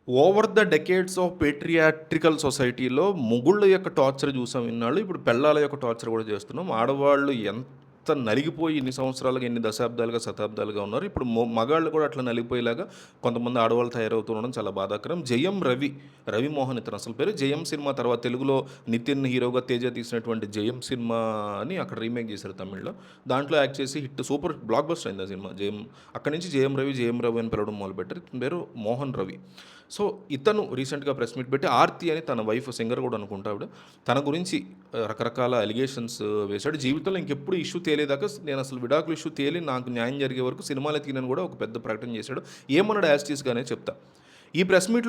Over the decades of పేట్రియాట్రికల్ సొసైటీలో మొగుళ్ళ యొక్క torture చూసాం ఇన్నాళ్ళు. ఇప్పుడు పెళ్ళాల యొక్క టార్చర్ కూడా చేస్తున్నాం. ఆడవాళ్ళు ఎంత నలిగిపోయి ఇన్ని సంవత్సరాలుగా, ఎన్ని దశాబ్దాలుగా, శతాబ్దాలుగా ఉన్నారు. ఇప్పుడు మగాళ్ళు కూడా అట్లా నలిగిపోయేలాగా కొంతమంది ఆడవాళ్ళు తయారవుతుండడం చాలా బాధాకరం. జయం రవి, రవిమోహన్ ఇతను అసలు పేరు. జయం సినిమా తర్వాత తెలుగులో నితిన్ హీరోగా తేజ తీసినటువంటి జయం సినిమాని అక్కడ రీమేక్ చేశారు తమిళ్లో. దాంట్లో యాక్ట్ చేసి హిట్ సూపర్ బ్లాక్ బస్టర్ అయింది ఆ సినిమా. జయం అక్కడి నుంచి జయం రవి అని పిలవడం మొదలుపెట్టారు. ఇతని పేరు మోహన్ రవి. సో ఇతను రీసెంట్గా ప్రెస్ మీట్ పెట్టి ఆర్తి అని తన వైఫ్ సింగర్ కూడా అనుకుంటా ఆవిడ తన గురించి రకరకాల అలిగేషన్స్ వేశాడు. జీవితంలో ఇంకెప్పుడు ఇష్యూ తేలేదాకా నేను అసలు విడాకులు ఇష్యూ తేలి నాకు న్యాయం జరిగే వరకు సినిమాలు తీనని కూడా ఒక పెద్ద ప్రకటన చేశాడు. ఏమన్నాడు యాస్టీస్గానే చెప్తా. ఈ ప్రెస్ మీట్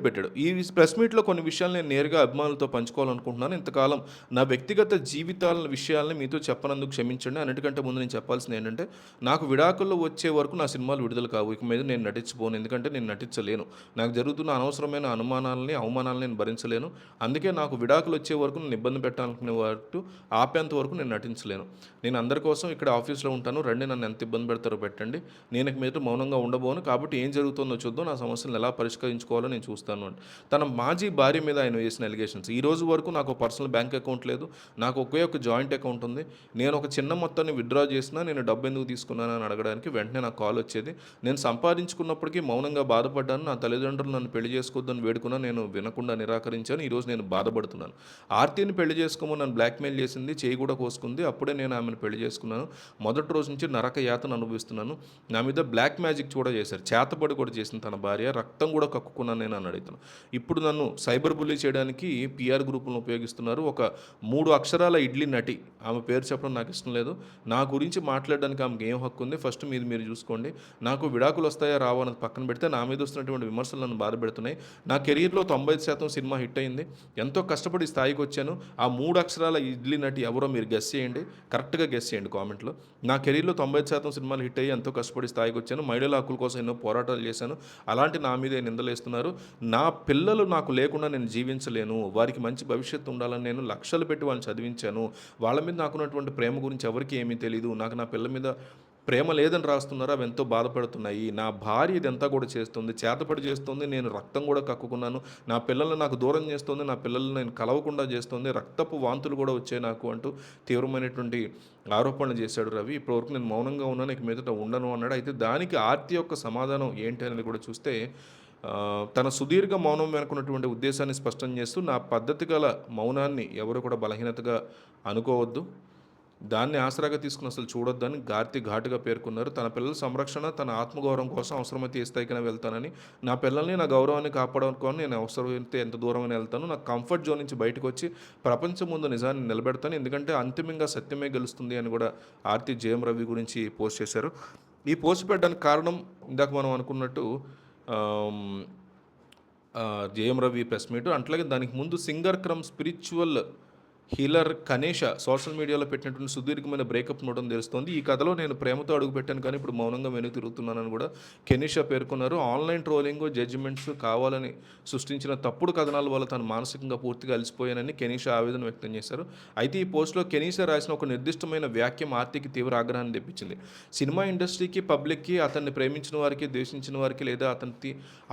పెట్టాడు. ఈ ప్రెస్ మీట్లో కొన్ని విషయాలు నేను నేరుగా అభిమానులతో పంచుకోవాలనుకుంటున్నాను. ఇంతకాలం నా వ్యక్తిగత జీవితాల విషయాలని మీతో చెప్పనందుకు క్షమించండి. అన్నిటికంటే ముందు నేను చెప్పాల్సింది ఏంటంటే, నాకు విడాకుల్లో వచ్చే వరకు నా సినిమాలు విడుదల కావు. ఇక మీద నేను నటించబోను. ఎందుకంటే నేను నటించలేను. నాకు జరుగుతున్న అనవసరమైన అనుమానాలని, అవమానాలను నేను భరించలేను. అందుకే నాకు విడాకులు వచ్చే వరకు నేను ఇబ్బంది పెట్టాలనుకునే వరకు ఆపేంత వరకు నేను నటించలేను. నేను అందరి కోసం ఇక్కడ ఆఫీస్లో ఉంటాను. రండి, నన్ను ఎంత ఇబ్బంది పెడతారో పెట్టండి. నేను ఇక మీద మౌనంగా ఉండబోను. కాబట్టి ఏం జరుగుతుందో చూద్దాం. నా సమస్యలను ఎలా పరిష్కరించుకోవాలో నేను చూస్తాను అని తన మాజీ భార్య మీద ఆయన వేసిన ఎలిగేషన్స్. ఈ రోజు వరకు నాకు పర్సనల్ బ్యాంక్ అకౌంట్ లేదు. నాకు ఒకే ఒక జాయింట్ అకౌంట్ ఉంది. నేను ఒక చిన్న మొత్తాన్ని విత్డ్రా చేసినా నేను డబ్బు ఎందుకు తీసుకున్నానని అడగడానికి వెంటనే నాకు కాల్ వచ్చేది. నేను సంపాదించుకున్నప్పటికీ మౌనంగా బాధపడ్డాను. నా తల్లిదండ్రులు నన్ను పెళ్లి చేసుకోవద్దని వేడుకున్నా, నేను వినకుండా నిరాకరించాను. ఈరోజు నేను బాధపడుతున్నాను. ఆర్తిని పెళ్లి చేసుకోమని నన్ను బ్లాక్మెయిల్ చేసింది, చేయి కూడా కోసుకుంది. అప్పుడే నేను ఆమెను పెళ్లి చేసుకున్నాను. మొదటి రోజు నుంచి నరక యాతన అనుభవిస్తున్నాను. నా మీద బ్లాక్ మ్యాజిక్ కూడా చేశారు. చేతబడి కూడా చేసింది తన భార్య. రక్తం కూడా కక్కుకున్నాను నేను అని అడుగుతాను. ఇప్పుడు నన్ను సైబర్ బుల్లీ చేయడానికి పిఆర్ గ్రూపులను ఉపయోగిస్తున్నారు. ఒక 3 అక్షరాల ఇడ్లీ నటి, ఆమె పేరు చెప్పడం నాకు ఇష్టం లేదు. నా గురించి మాట్లాడడానికి ఆమెకి ఏం హక్కు ఉంది? ఫస్ట్ మీరు చూసుకోండి. నాకు విడాకులు వస్తాయా రావా అన్నది పక్కన పెడితే నా మీద వస్తున్నటువంటి విమర్శలు నన్ను బాధ పెడుతున్నాయి. నా కెరీర్లో 95% సినిమా హిట్ అయింది. ఎంతో కష్టపడి స్థాయికి వచ్చాను. ఆ 3 అక్షరాల ఇడ్లీ నటి ఎవరో మీరు గెస్ చేయండి. కరెక్ట్గా గెస్ చేయండి కామెంట్లో. నా కెరీర్లో 90% సినిమాలు హిట్ అయ్యి ఎంతో కష్టపడి స్థాయికి వచ్చాను. మహిళల హక్కుల కోసం ఎన్నో పోరాటాలు చేశాను. అలాంటి నా మీద నిందలేస్తున్నారు. నా పిల్లలు నాకు లేకుండా నేను జీవించలేను. వారికి మంచి భవిష్యత్తు ఉండాలని నేను లక్షలు పెట్టి వాళ్ళని చదివించాను. వాళ్ళ మీద నాకున్నటువంటి ప్రేమ గురించి ఎవరికి ఏమీ తెలీదు. నాకు నా పిల్లల మీద ప్రేమ లేదని రాస్తున్నారు. అవి ఎంతో బాధపడుతున్నాయి. నా భార్య ఇదంతా కూడా చేస్తుంది, చేతపడి చేస్తుంది. నేను రక్తం కూడా కక్కుకున్నాను. నా పిల్లల్ని నాకు దూరం చేస్తుంది. నా పిల్లల్ని నేను కలవకుండా చేస్తుంది. రక్తపు వాంతులు కూడా వచ్చాయి నాకు అంటూ తీవ్రమైనటువంటి ఆరోపణలు చేశాడు రవి. ఇప్పటివరకు నేను మౌనంగా ఉన్నాను, ఇక మీదట ఉండను అన్నాడు. అయితే దానికి ఆర్తి యొక్క సమాధానం ఏంటి అనేది కూడా చూస్తే, తన సుదీర్ఘ మౌనం వెనుకున్నటువంటి ఉద్దేశాన్ని స్పష్టం చేస్తూ, నా పద్ధతి గల మౌనాన్ని ఎవరు కూడా బలహీనతగా అనుకోవద్దు, దాన్ని ఆసరాగా తీసుకుని అసలు చూడొద్దని గార్తి ఘాటుగా పేర్కొన్నారు. తన పిల్లల సంరక్షణ, తన ఆత్మగౌరవం కోసం అవసరమైతే ఏ స్థాయికైనా వెళ్తానని, నా పిల్లల్ని, నా గౌరవాన్ని కాపాడుకోని నేను అవసరమైతే ఎంత దూరమైనా వెళ్తాను. నా కంఫర్ట్ జోన్ నుంచి బయటకు వచ్చి ప్రపంచం ముందు నిజాన్ని నిలబెడతాను. ఎందుకంటే అంతిమంగా సత్యమే గెలుస్తుంది అని కూడా ఆర్తి జయం రవి గురించి పోస్ట్ చేశారు. ఈ పోస్ట్ పెట్టడానికి కారణం ఇందాక మనం అనుకున్నట్టు జేఎం రవి ప్రెస్ మీట్. అట్లాగే దానికి ముందు సింగర్ క్రమ్ స్పిరిచువల్ హీలర్ కనేష సోషల్ మీడియాలో పెట్టినటువంటి సుదీర్ఘమైన బ్రేకప్ నోటం తెలుస్తోంది. ఈ కథలో నేను ప్రేమతో అడుగుపెట్టాను కానీ ఇప్పుడు మౌనంగా వెనుక తిరుగుతున్నానని కూడా కెనీషా పేర్కొన్నారు. ఆన్లైన్ ట్రోలింగ్, జడ్జిమెంట్స్ కావాలని సృష్టించిన తప్పుడు కథనాల వల్ల తను మానసికంగా పూర్తిగా అలసిపోయానని కెనీషా ఆవేదన వ్యక్తం చేశారు. అయితే ఈ పోస్ట్లో కెనీషా రాసిన ఒక నిర్దిష్టమైన వ్యాఖ్యం ఆర్తికి తీవ్ర ఆగ్రహాన్ని తెప్పించింది. సినిమా ఇండస్ట్రీకి, పబ్లిక్కి, అతన్ని ప్రేమించిన వారికి, ద్వేషించిన వారికి, లేదా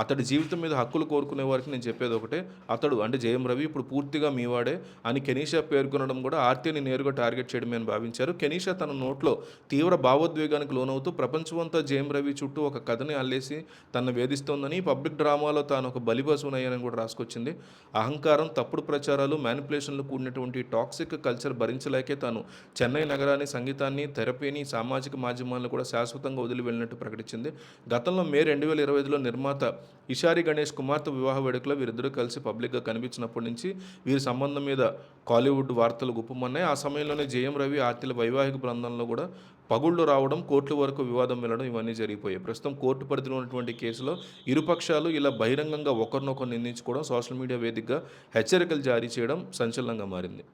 అతడి జీవితం మీద హక్కులు కోరుకునే వారికి నేను చెప్పేది ఒకటే, అతడు అంటే జయం రవి ఇప్పుడు పూర్తిగా మీవాడే అని కెనీషా పేర్కొనడం కూడా ఆర్తిని నేరుగా టార్గెట్ చేయడమే అని భావించారు. కెనీషా తన నోట్లో తీవ్ర భావోద్వేగానికి లోనవుతూ ప్రపంచమంతా జయం రవి చుట్టూ ఒక కథని అల్లేసి తనను వేధిస్తోందని, పబ్లిక్ డ్రామాలో తాను ఒక బలిపశువునయ్యానని కూడా రాసుకొచ్చింది. అహంకారం, తప్పుడు ప్రచారాలు, మ్యానిపులేషన్లు కూడినటువంటి టాక్సిక్ కల్చర్ భరించలేకే తాను చెన్నై నగరాన్ని, సంగీతాన్ని, థెరపీని, సామాజిక మాధ్యమాలను కూడా శాశ్వతంగా వదిలి వెళ్ళినట్టు ప్రకటించింది. గతంలో మే 2025లో నిర్మాత ఇషారి గణేష్ కుమార్తె వివాహ వేడుకలో వీరిద్దరూ కలిసి పబ్లిక్గా కనిపించినప్పటి నుంచి వీరి సంబంధం మీద కాలీవుడ్ వార్తలు గుప్పమన్నాయి. ఆ సమయంలోనే జయం రవి, ఆర్తిల వైవాహిక బృందంలో కూడా పగుళ్ళు రావడం, కోర్టుల వరకు వివాదం వెళ్ళడం ఇవన్నీ జరిగిపోయాయి. ప్రస్తుతం కోర్టు పరిధిలో ఉన్నటువంటి కేసులో ఇరుపక్షాలు ఇలా బహిరంగంగా ఒకరినొకరు నిందించుకోవడం, సోషల్ మీడియా వేదికగా హెచ్చరికలు జారీ చేయడం సంచలనంగా మారింది.